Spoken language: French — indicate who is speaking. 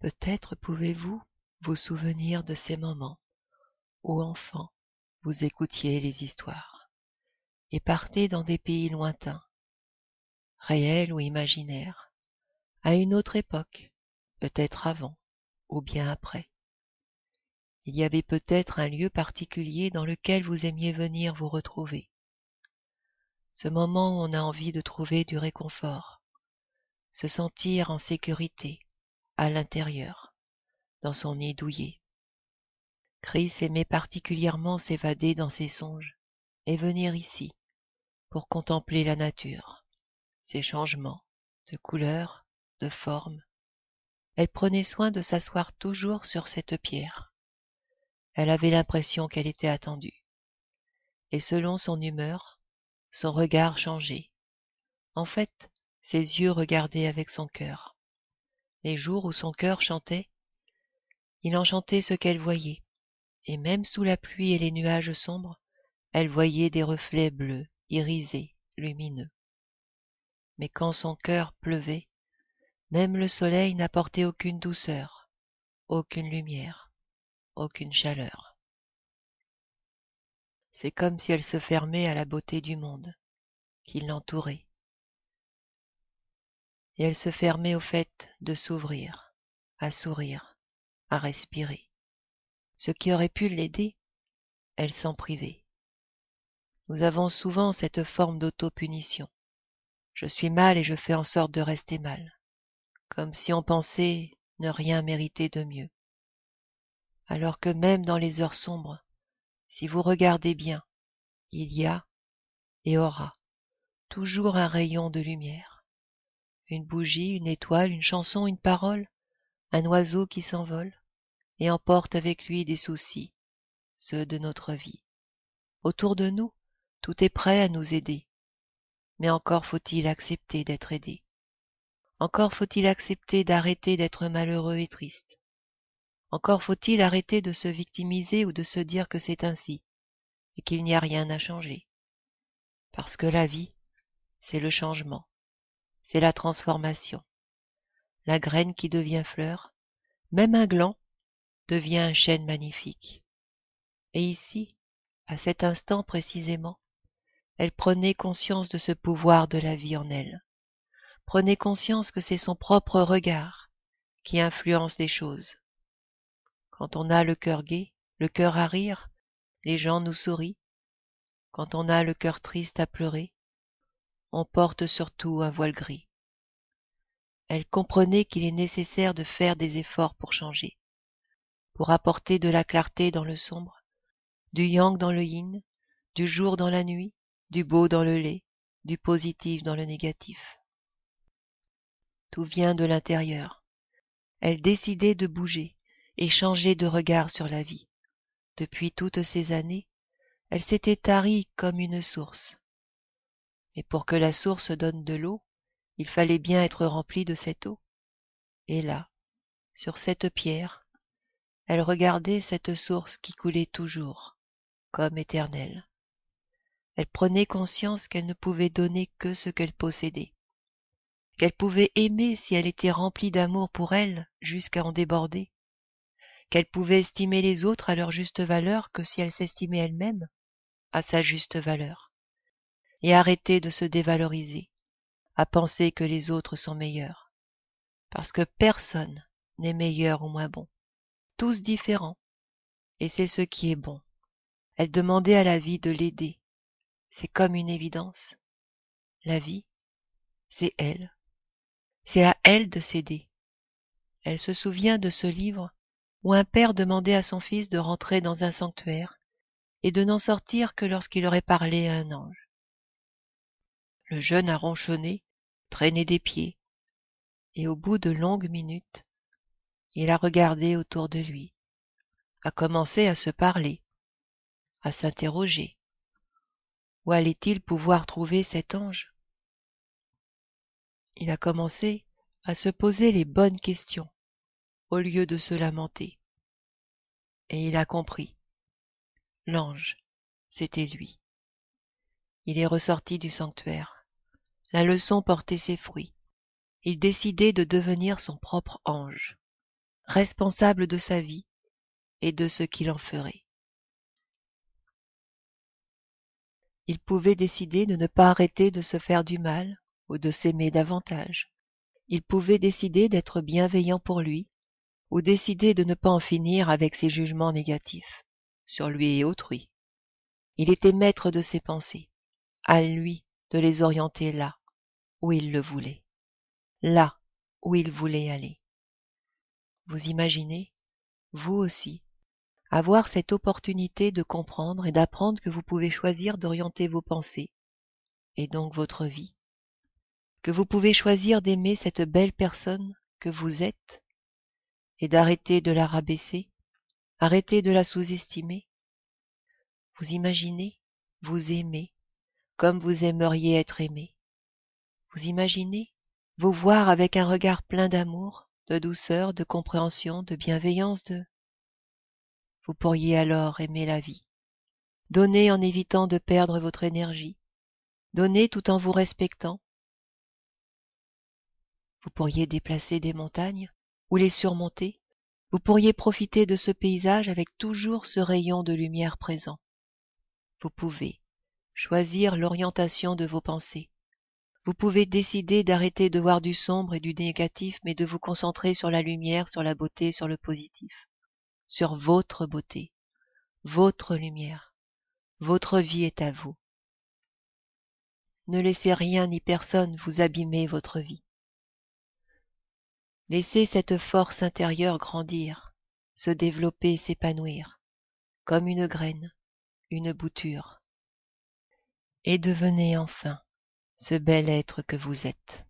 Speaker 1: Peut-être pouvez-vous vous souvenir de ces moments où, enfant, vous écoutiez les histoires et partez dans des pays lointains, réels ou imaginaires, à une autre époque, peut-être avant ou bien après. Il y avait peut-être un lieu particulier dans lequel vous aimiez venir vous retrouver. Ce moment où on a envie de trouver du réconfort, se sentir en sécurité, à l'intérieur, dans son nid douillet. Chris aimait particulièrement s'évader dans ses songes et venir ici pour contempler la nature, ses changements de couleur, de forme. Elle prenait soin de s'asseoir toujours sur cette pierre. Elle avait l'impression qu'elle était attendue. Et selon son humeur, son regard changeait. En fait, ses yeux regardaient avec son cœur. Les jours où son cœur chantait, il en chantait ce qu'elle voyait. Et même sous la pluie et les nuages sombres, elle voyait des reflets bleus, irisés, lumineux. Mais quand son cœur pleuvait, même le soleil n'apportait aucune douceur, aucune lumière, aucune chaleur. C'est comme si elle se fermait à la beauté du monde qui l'entourait. Et elle se fermait au fait de s'ouvrir, à sourire, à respirer. Ce qui aurait pu l'aider, elle s'en privait. Nous avons souvent cette forme d'auto-punition. Je suis mal et je fais en sorte de rester mal, comme si on pensait ne rien mériter de mieux. Alors que même dans les heures sombres, si vous regardez bien, il y a et aura toujours un rayon de lumière. Une bougie, une étoile, une chanson, une parole, un oiseau qui s'envole et emporte avec lui des soucis, ceux de notre vie. Autour de nous, tout est prêt à nous aider, mais encore faut-il accepter d'être aidé. Encore faut-il accepter d'arrêter d'être malheureux et triste. Encore faut-il arrêter de se victimiser ou de se dire que c'est ainsi, et qu'il n'y a rien à changer. Parce que la vie, c'est le changement, c'est la transformation. La graine qui devient fleur, même un gland, devient un chêne magnifique. Et ici, à cet instant précisément, elle prenait conscience de ce pouvoir de la vie en elle. Prenez conscience que c'est son propre regard qui influence les choses. Quand on a le cœur gai, le cœur à rire, les gens nous sourient. Quand on a le cœur triste à pleurer, on porte surtout un voile gris. Elle comprenait qu'il est nécessaire de faire des efforts pour changer, pour apporter de la clarté dans le sombre, du yang dans le yin, du jour dans la nuit, du beau dans le laid, du positif dans le négatif. Tout vient de l'intérieur. Elle décidait de bouger et changer de regard sur la vie. Depuis toutes ces années, elle s'était tarie comme une source. Mais pour que la source donne de l'eau, il fallait bien être rempli de cette eau. Et là, sur cette pierre, elle regardait cette source qui coulait toujours, comme éternelle. Elle prenait conscience qu'elle ne pouvait donner que ce qu'elle possédait, qu'elle pouvait aimer si elle était remplie d'amour pour elle jusqu'à en déborder, qu'elle pouvait estimer les autres à leur juste valeur que si elle s'estimait elle-même à sa juste valeur, et arrêter de se dévaloriser, à penser que les autres sont meilleurs, parce que personne n'est meilleur ou moins bon, tous différents, et c'est ce qui est bon. Elle demandait à la vie de l'aider, c'est comme une évidence. La vie, c'est elle, c'est à elle de s'aider. Elle se souvient de ce livre où un père demandait à son fils de rentrer dans un sanctuaire et de n'en sortir que lorsqu'il aurait parlé à un ange. Le jeune a ronchonné, traîné des pieds, et au bout de longues minutes, il a regardé autour de lui, a commencé à se parler, à s'interroger. Où allait-il pouvoir trouver cet ange? Il a commencé à se poser les bonnes questions, au lieu de se lamenter. Et il a compris. L'ange, c'était lui. Il est ressorti du sanctuaire. La leçon portait ses fruits. Il décidait de devenir son propre ange. responsable de sa vie et de ce qu'il en ferait. Il pouvait décider de ne pas arrêter de se faire du mal ou de s'aimer davantage. Il pouvait décider d'être bienveillant pour lui ou décider de ne pas en finir avec ses jugements négatifs sur lui et autrui. Il était maître de ses pensées, à lui de les orienter là où il le voulait, là où il voulait aller. Vous imaginez, vous aussi, avoir cette opportunité de comprendre et d'apprendre que vous pouvez choisir d'orienter vos pensées, et donc votre vie, que vous pouvez choisir d'aimer cette belle personne que vous êtes, et d'arrêter de la rabaisser, arrêter de la sous-estimer. Vous imaginez, vous aimez, comme vous aimeriez être aimé. Vous imaginez, vous voir avec un regard plein d'amour, de douceur, de compréhension, de bienveillance, Vous pourriez alors aimer la vie, donner en évitant de perdre votre énergie, donner tout en vous respectant. Vous pourriez déplacer des montagnes ou les surmonter. Vous pourriez profiter de ce paysage avec toujours ce rayon de lumière présent. Vous pouvez choisir l'orientation de vos pensées. Vous pouvez décider d'arrêter de voir du sombre et du négatif, mais de vous concentrer sur la lumière, sur la beauté, sur le positif, sur votre beauté, votre lumière. Votre vie est à vous. Ne laissez rien ni personne vous abîmer votre vie. Laissez cette force intérieure grandir, se développer, s'épanouir, comme une graine, une bouture. Et devenez enfin ce bel être que vous êtes.